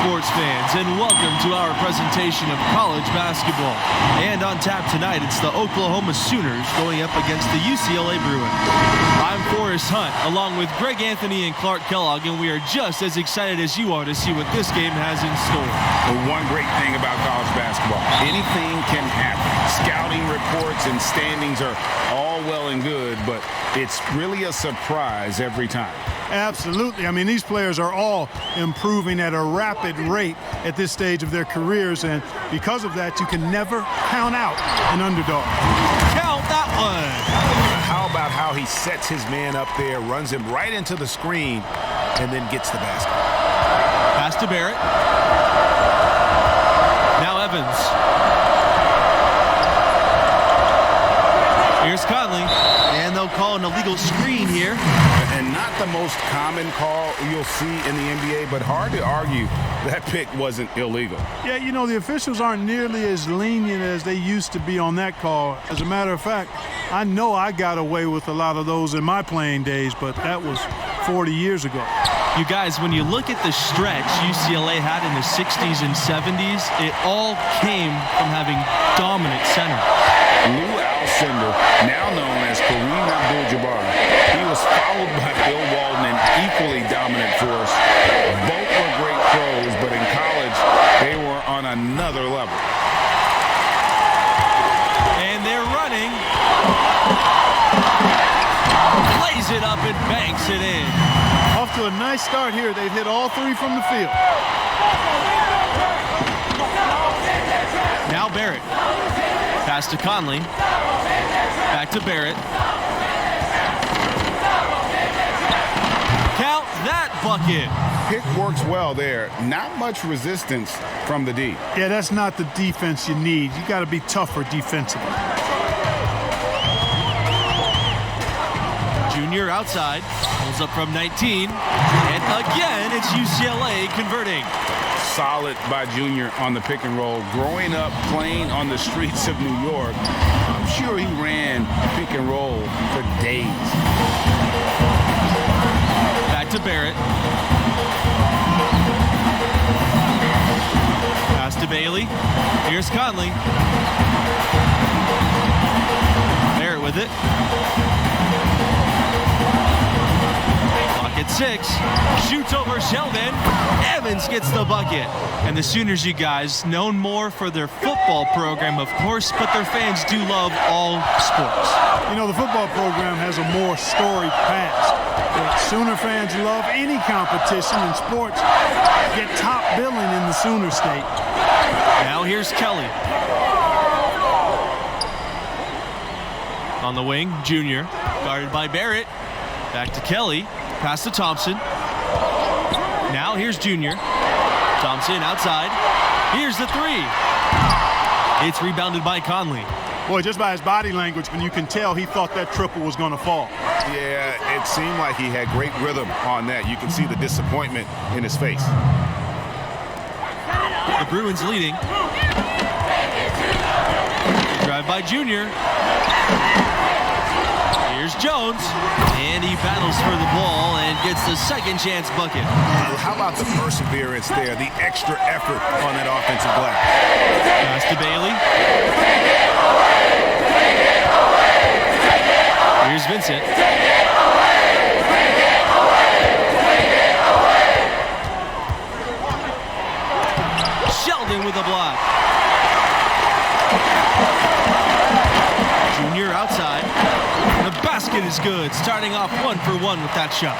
sports fans, and welcome to our presentation of college basketball. And on tap tonight, it's the Oklahoma Sooners going up against the UCLA Bruins. I'm Forrest Hunt, along with Greg Anthony and Clark Kellogg, and we are just as excited as you are to see what this game has in store. Well, one great thing about college basketball, anything can happen. Scouting reports and standings are all well and good, but it's really a surprise every time. Absolutely. I mean, these players are all improving at a rapid rate at this stage of their careers, and because of that, you can never count out an underdog. Count that one. How about how he sets his man up there, runs him right into the screen, and then gets the basket. Pass to Barrett. Now Evans. Here's Conley, and they'll call an illegal screen here. And not the most common call you'll see in the NBA, but hard to argue that pick wasn't illegal. Yeah, you know, the officials aren't nearly as lenient as they used to be on that call. As a matter of fact, I know I got away with a lot of those in my playing days, but that was 40 years ago. You guys, when you look at the stretch UCLA had in the 60s and 70s, it all came from having dominant center. Lou Alcindor, now known as Kareem Abdul-Jabbar, he was followed by Bill Walton, an equally dominant force. Both were great pros, but in college, they were on another level. And they're running. Plays it up and banks it in. Off to a nice start here. They've hit all three from the field. Now Barrett. Pass to Conley. Back to Barrett. Count that bucket. Pick works well there. Not much resistance from the D. Yeah, that's not the defense you need. You got to be tougher defensively. Junior outside. Pulls up from 19. And again, it's UCLA converting. Solid by Junior on the pick and roll. Growing up playing on the streets of New York, I'm sure he ran pick and roll for days. Back to Barrett. Pass to Bailey. Here's Conley. Barrett with it. Clock at 6. Shoots over Sheldon. Evans gets the bucket. And the Sooners, you guys, known more for their football program, of course, but their fans do love all sports. You know, the football program has a more storied past. But Sooner fans love any competition, and sports get top billing in the Sooner State. Now here's Kelly. On the wing, Junior, guarded by Barrett. Back to Kelly. Pass to Thompson. Now here's Junior. Thompson outside. Here's the three. It's rebounded by Conley. Boy, just by his body language, when you can tell he thought that triple was going to fall. Yeah, it seemed like he had great rhythm on that. You can see the disappointment in his face. The Bruins leading. Drive by Junior. Here's Jones, and he battles for the ball and gets the second chance bucket. How about the perseverance there, the extra effort on that offensive glass? Pass to Bailey. Here's Vincent. Sheldon with a block. Junior outside. The basket is good, starting off 1-for-1 with that shot.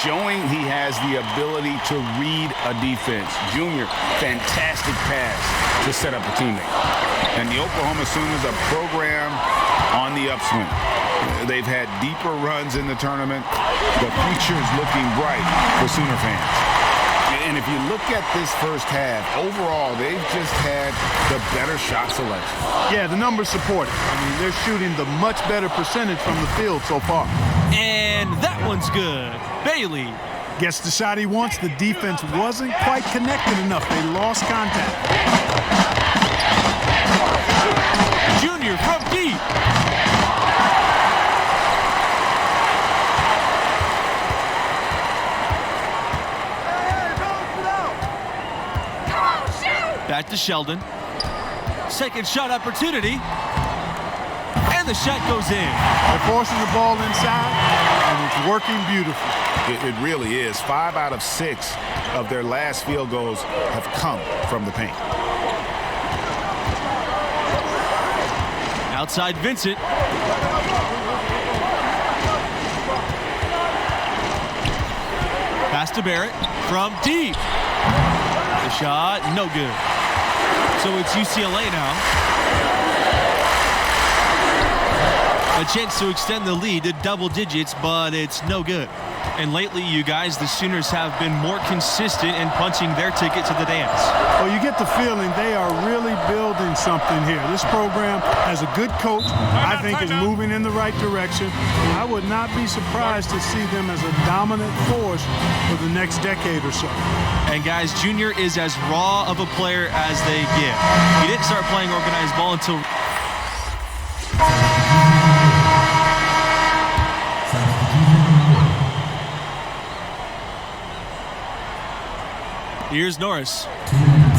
Showing he has the ability to read a defense. Junior, fantastic pass to set up a teammate. And the Oklahoma Sooners, a program on the upswing. They've had deeper runs in the tournament. The future is looking bright for Sooner fans. And if you look at this first half, overall, they've just had the better shot selection. Yeah, the numbers support it. I mean, they're shooting the much better percentage from the field so far. And that one's good. Bailey. Gets the shot he wants. The defense wasn't quite connected enough. They lost contact. Junior from deep. to Sheldon. Second shot opportunity. And the shot goes in. They're forcing the ball inside, and it's working beautifully. It really is. 5 out of 6 of their last field goals have come from the paint. Outside Vincent. Pass to Barrett from deep. The shot, no good. So it's UCLA now. A chance to extend the lead to double digits, but it's no good. And lately, you guys, the Sooners have been more consistent in punching their ticket to the dance. Well, you get the feeling they are really building something here. This program has a good coach, I think is moving in the right direction. I would not be surprised to see them as a dominant force for the next decade or so. And guys, Junior is as raw of a player as they get. He didn't start playing organized ball until... Here's Norris.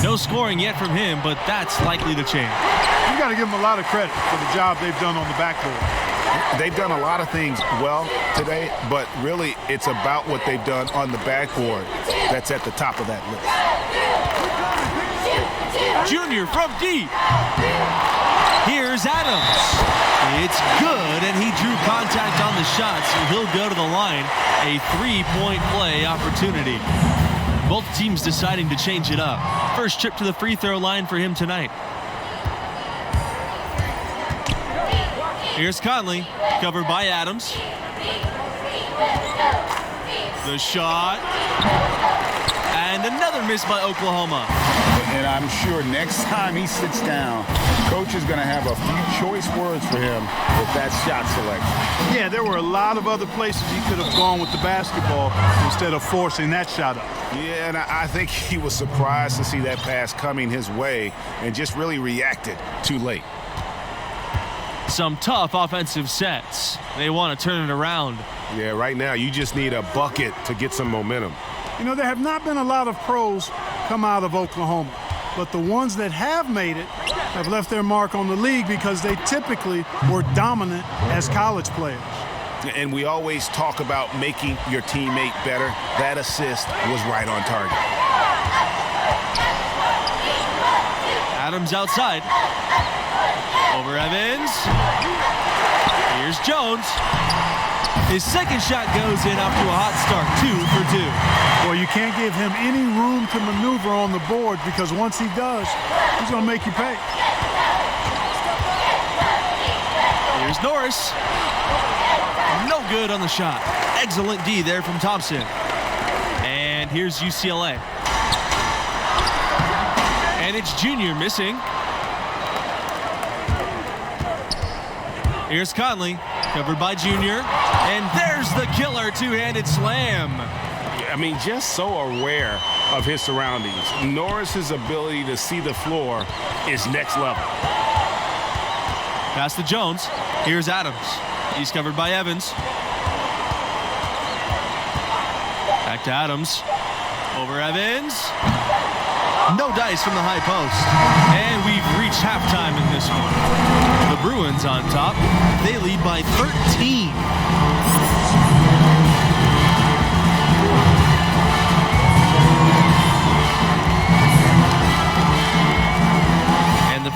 No scoring yet from him, but that's likely to change. You got to give them a lot of credit for the job they've done on the backboard. They've done a lot of things well today, but really it's about what they've done on the backboard that's at the top of that list. Junior from deep. Here's Adams. It's good, and he drew contact on the shot, so he'll go to the line. A three-point play opportunity. Both teams deciding to change it up. First trip to the free throw line for him tonight. Here's Conley, covered by Adams. The shot. And another miss by Oklahoma. And I'm sure next time he sits down, coach is going to have a few choice words for him with that shot selection. Yeah, there were a lot of other places he could have gone with the basketball instead of forcing that shot up. Yeah, and I think he was surprised to see that pass coming his way and just really reacted too late. Some tough offensive sets. They want to turn it around. Yeah, right now you just need a bucket to get some momentum. You know, there have not been a lot of pros come out of Oklahoma, but the ones that have made it have left their mark on the league because they typically were dominant as college players. And we always talk about making your teammate better. That assist was right on target. Adams outside. Over Evans. Here's Jones. His second shot goes in after a hot start. 2 for 2. Well, you can't give him any room to maneuver on the board because once he does, he's going to make you pay. Here's Norris. No good on the shot. Excellent D there from Thompson. And here's UCLA. And it's Junior missing. Here's Conley, covered by Junior. And there's the killer two-handed slam. I mean, just so aware of his surroundings. Norris's ability to see the floor is next level. Pass to Jones. Here's Adams. He's covered by Evans. Back to Adams. Over Evans. No dice from the high post. And we've reached halftime in this one. The Bruins on top. They lead by 13.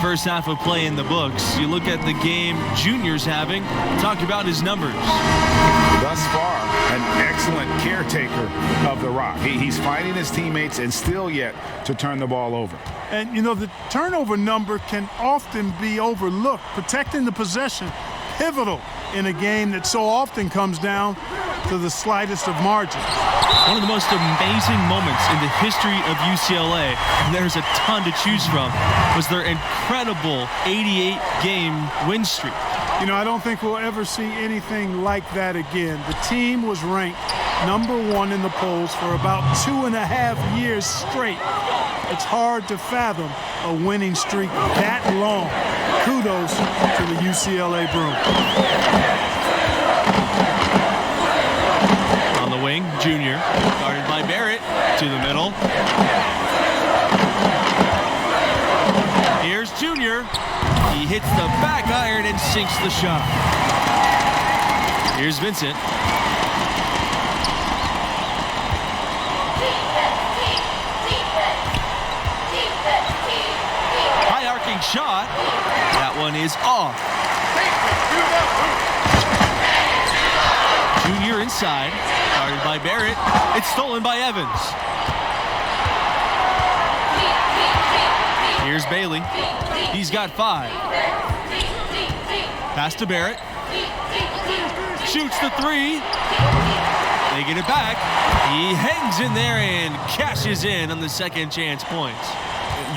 First half of play in the books. You look at the game Junior's having, talk about his numbers. Thus far, an excellent caretaker of the rock. He's finding his teammates and still yet to turn the ball over. And, you know, the turnover number can often be overlooked. Protecting the possession, pivotal in a game that so often comes down to the slightest of margins. One of the most amazing moments in the history of UCLA, and there's a ton to choose from, was their incredible 88-game win streak. You know, I don't think we'll ever see anything like that again. The team was ranked #1 in the polls for about 2.5 years straight. It's hard to fathom a winning streak that long. Kudos to the UCLA Bruins. On the wing, Junior, guarded by Barrett, to the middle. Here's Junior. He hits the back iron and sinks the shot. Here's Vincent. High arcing shot. That one is off. Junior inside. Guarded by Barrett. It's stolen by Evans. Here's Bailey. He's got 5. Pass to Barrett. Shoots the 3. They get it back. He hangs in there and cashes in on the second chance points.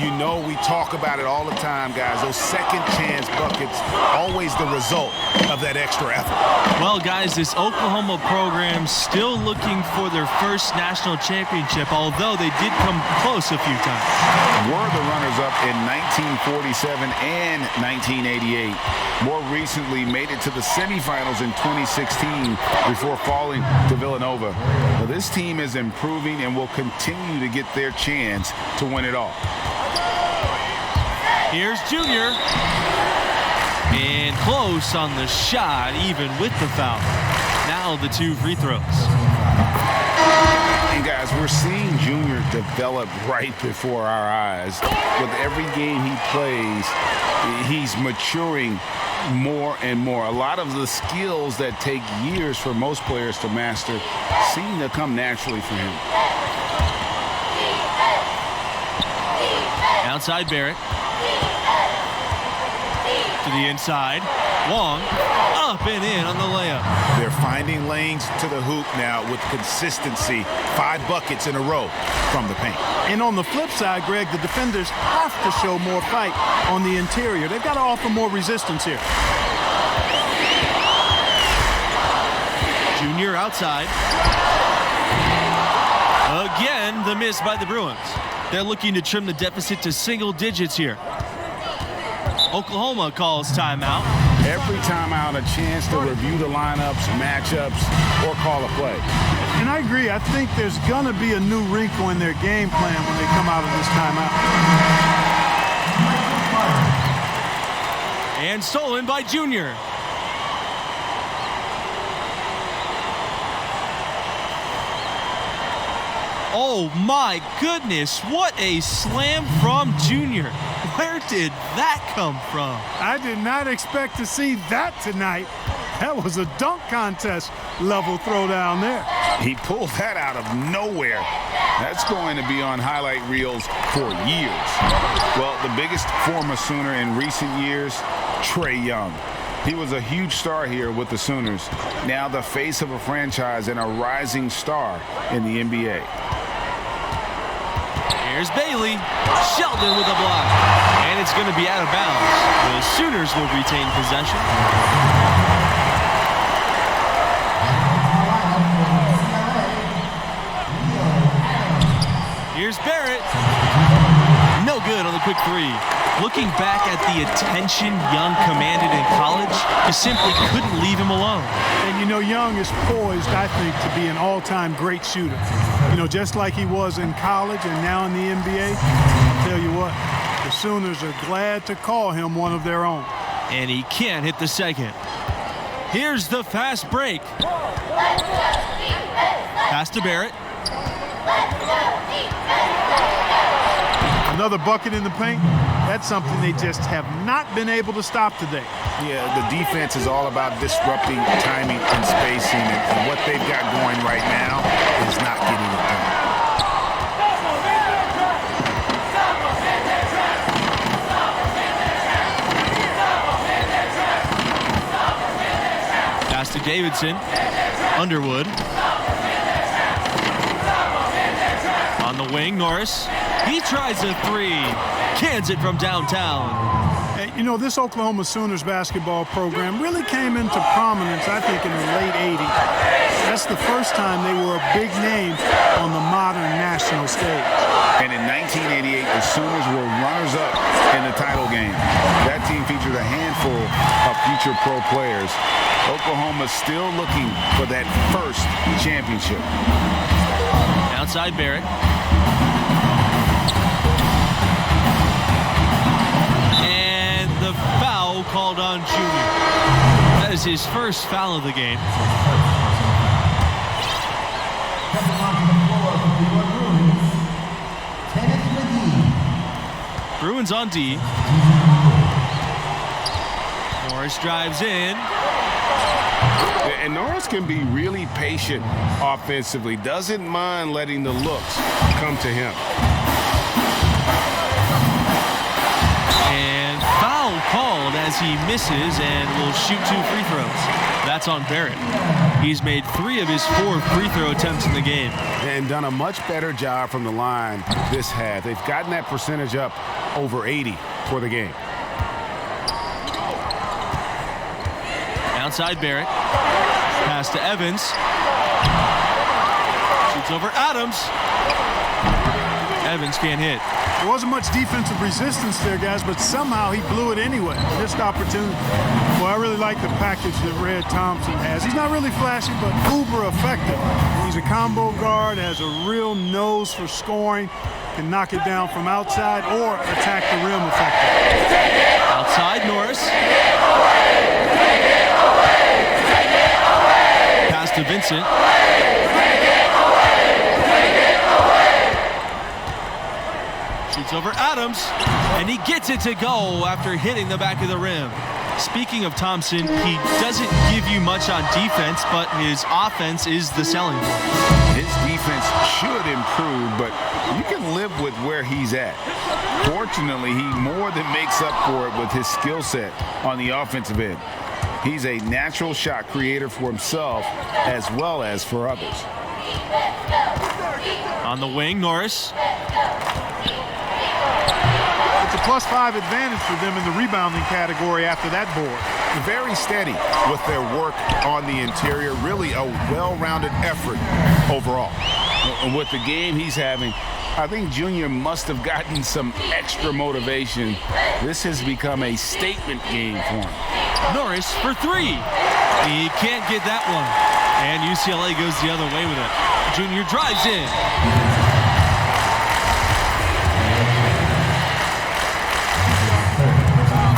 You know, we talk about it all the time, guys. Those second chance buckets, always the result of that extra effort. Well, guys, this Oklahoma program still looking for their first national championship, although they did come close a few times. Were the runners-up in 1947 and 1988. More recently, made it to the semifinals in 2016 before falling to Villanova. Now, this team is improving and will continue to get their chance to win it all. Here's Junior. And close on the shot, even with the foul. Now the 2 free throws. And guys, we're seeing Junior develop right before our eyes. With every game he plays, he's maturing more and more. A lot of the skills that take years for most players to master seem to come naturally for him. Outside Barrett. To the inside. Long. Up and in on the layup. They're finding lanes to the hoop now with consistency. 5 buckets in a row from the paint. And on the flip side, Greg, the defenders have to show more fight on the interior. They've got to offer more resistance here. Junior outside. Again, the miss by the Bruins. They're looking to trim the deficit to single digits here. Oklahoma calls timeout. Every timeout, a chance to review the lineups, matchups, or call a play. And I agree. I think there's going to be a new wrinkle in their game plan when they come out of this timeout. And stolen by Junior. Oh my goodness, what a slam from Junior. Where did that come from? I did not expect to see that tonight. That was a dunk contest level throwdown there. He pulled that out of nowhere. That's going to be on highlight reels for years. Well, the biggest former Sooner in recent years, Trae Young. He was a huge star here with the Sooners. Now the face of a franchise and a rising star in the NBA. Here's Bailey. Sheldon with a block. And it's going to be out of bounds. The Sooners will retain possession. Here's Barrett. No good on the quick 3. Looking back at the attention Young commanded in college, you simply couldn't leave him alone. And you know, Young is poised, I think, to be an all-time great shooter. You know, just like he was in college and now in the NBA. I'll tell you what, the Sooners are glad to call him one of their own. And he can't hit the second. Here's the fast break. Pass to Barrett. Another bucket in the paint. That's something they just have not been able to stop today. Yeah, the defense is all about disrupting timing and spacing, and what they've got going right now is not getting it done. Pass to Davidson. Underwood. On the wing, Norris. He tries a 3. Cans it from downtown. Hey, you know, this Oklahoma Sooners basketball program really came into prominence, I think, in the late 80s. That's the first time they were a big name on the modern national stage. And in 1988, the Sooners were runners-up in the title game. That team featured a handful of future pro players. Oklahoma's still looking for that first championship. Outside Barrett. foul called on Junior. That is his first foul of the game. Bruins on D. Norris drives in. And Norris can be really patient offensively. Doesn't mind letting the looks come to him. And foul called as he misses and will shoot 2 free throws. That's on Barrett. He's made 3 of his 4 free throw attempts in the game. And done a much better job from the line this half. They've gotten that percentage up over 80 for the game. Outside Barrett. Pass to Evans. Shoots over Adams. Evans can't hit. There wasn't much defensive resistance there, guys, but somehow he blew it anyway. Missed opportunity. Well, I really like the package that Red Thompson has. He's not really flashy, but uber effective. He's a combo guard, has a real nose for scoring, can knock it down from outside or attack the rim effectively. Outside Norris. Pass to Vincent. Shoots over Adams, and he gets it to go after hitting the back of the rim. Speaking of Thompson, he doesn't give you much on defense, but his offense is the selling point. His defense should improve, but you can live with where he's at. Fortunately, he more than makes up for it with his skill set on the offensive end. He's a natural shot creator for himself as well as for others. On the wing, Norris. It's a +5 advantage for them in the rebounding category after that board. Very steady with their work on the interior. Really a well-rounded effort overall. And with the game he's having, I think Junior must have gotten some extra motivation. This has become a statement game for him. Norris for 3. He can't get that one. And UCLA goes the other way with it. Junior drives in.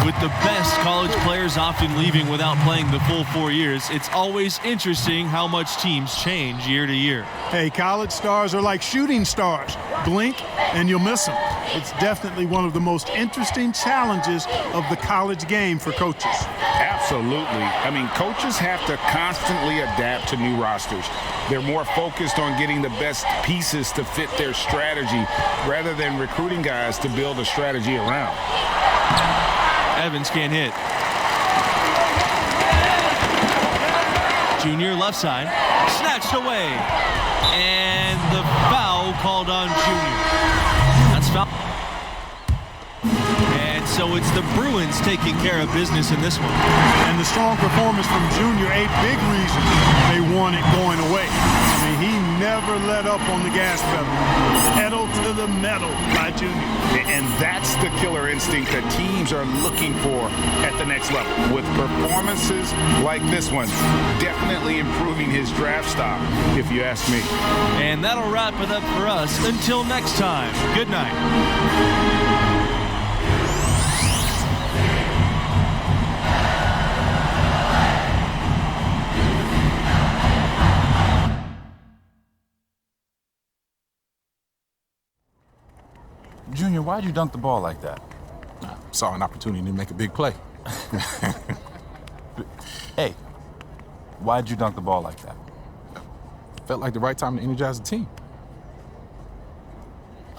With the best college players often leaving without playing the full 4 years, it's always interesting how much teams change year to year. Hey, college stars are like shooting stars. Blink and you'll miss them. It's definitely one of the most interesting challenges of the college game for coaches. Absolutely. I mean, coaches have to constantly adapt to new rosters. They're more focused on getting the best pieces to fit their strategy rather than recruiting guys to build a strategy around. Evans can't hit. Junior left side. Snatched away. And the foul called on Junior. That's foul. And so it's the Bruins taking care of business in this one. And the strong performance from Junior, a big reason they won it going away. I mean, he never let up on the gas pedal. Pedal to the metal by Junior. And that's the killer instinct that teams are looking for at the next level. With performances like this one, definitely improving his draft stock, if you ask me. And that'll wrap it up for us. Until next time, good night. Junior, why'd you dunk the ball like that? Saw an opportunity to make a big play. Hey, why'd you dunk the ball like that? Felt like the right time to energize the team.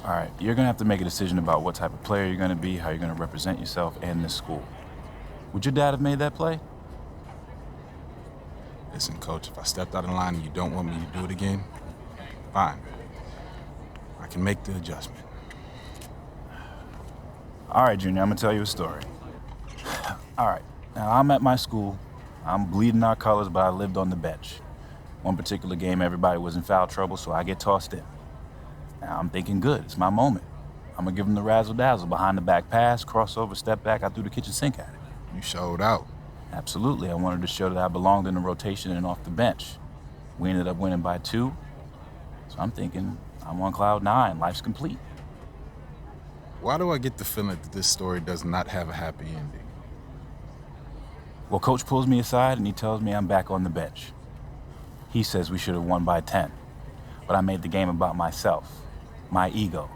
All right, you're gonna have to make a decision about what type of player you're gonna be, how you're gonna represent yourself and this school. Would your dad have made that play? Listen, Coach, if I stepped out of line and you don't want me to do it again, fine. I can make the adjustment. All right, Junior, I'm gonna tell you a story. All right, now I'm at my school. I'm bleeding our colors, but I lived on the bench. One particular game, everybody was in foul trouble, so I get tossed in. Now I'm thinking, good, it's my moment. I'm gonna give them the razzle-dazzle, behind the back pass, crossover, step back, I threw the kitchen sink at it. You showed out. Absolutely, I wanted to show that I belonged in the rotation and off the bench. We ended up winning by 2, so I'm thinking, I'm on cloud 9, life's complete. Why do I get the feeling that this story does not have a happy ending? Well, coach pulls me aside and he tells me I'm back on the bench. He says we should have won by 10, but I made the game about myself, my ego.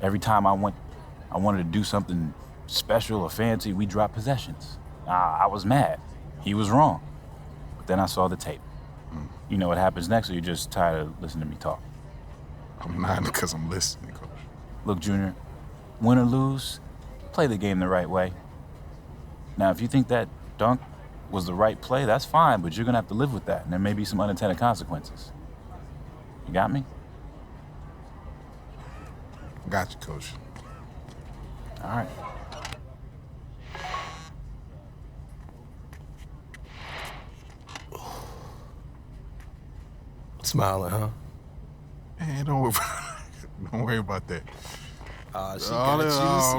Every time I wanted to do something special or fancy, we dropped possessions. I was mad. He was wrong. But then I saw the tape. You know what happens next, or you're just tired of listening to me talk? I'm not because I'm listening, Coach. Look, Junior, win or lose, play the game the right way. Now, if you think that dunk was the right play, that's fine, but you're gonna have to live with that, and there may be some unintended consequences. You got me? Got you, Coach. All right. Smiling, huh? Man, don't worry about that. Oh, she got you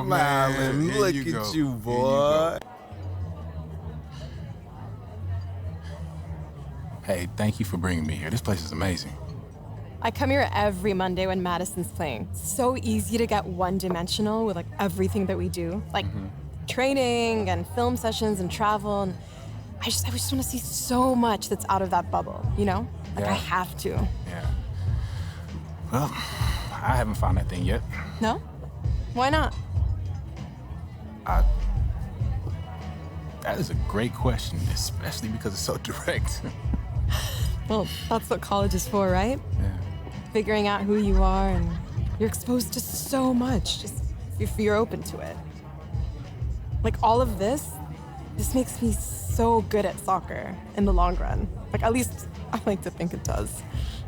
smiling. Man. Here Look you at go. you, Here boy. Hey, thank you for bringing me here. This place is amazing. I come here every Monday when Madison's playing. It's so easy to get one-dimensional with like everything that we do, like training and film sessions and travel. And I just want to see so much that's out of that bubble, you know? Like Yeah. I have to. Yeah. Well, I haven't found that thing yet. No? Why not? That is a great question, especially because it's so direct. Well, that's what college is for, right? Yeah. Figuring out who you are, and you're exposed to so much, just if you're open to it. Like all of this makes me so good at soccer in the long run. Like at least I like to think it does.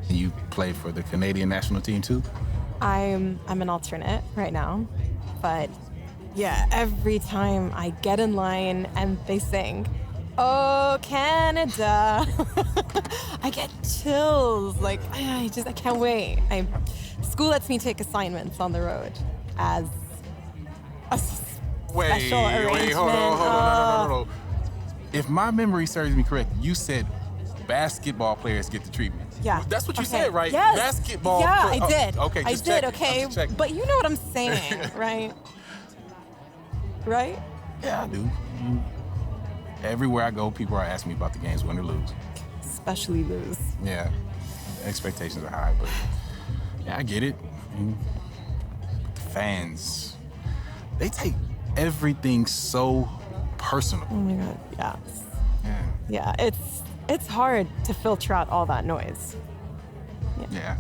And you play for the Canadian national team too? I'm an alternate right now, but yeah, every time I get in line and they sing, "Oh, Canada," I get chills. Like I can't wait. School lets me take assignments on the road as a special arrangement. Hold on. No. If my memory serves me correct, you said basketball players get the treatment. Yeah. That's what you Okay. said, right? Yes. Basketball. Yeah, play- I did. Okay, I just did. checking. Okay, I'm just checking. but you know what I'm saying, right? Right? Yeah, I do. Everywhere I go, people are asking me about the games, win or lose. Especially lose. Yeah, expectations are high, but yeah, I get it. The fans, they take everything so personal. Oh my God. Yeah. Yeah, Yeah. It's hard to filter out all that noise. yeah.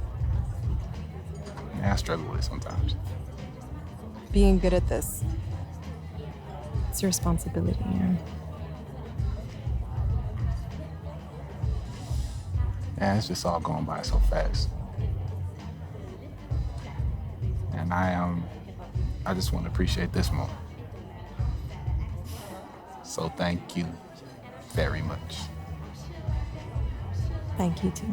I struggle with it sometimes. Being good at this, it's a responsibility. Yeah. Yeah, it's just all going by so fast. And I just want to appreciate this moment. So thank you very much. Thank you too.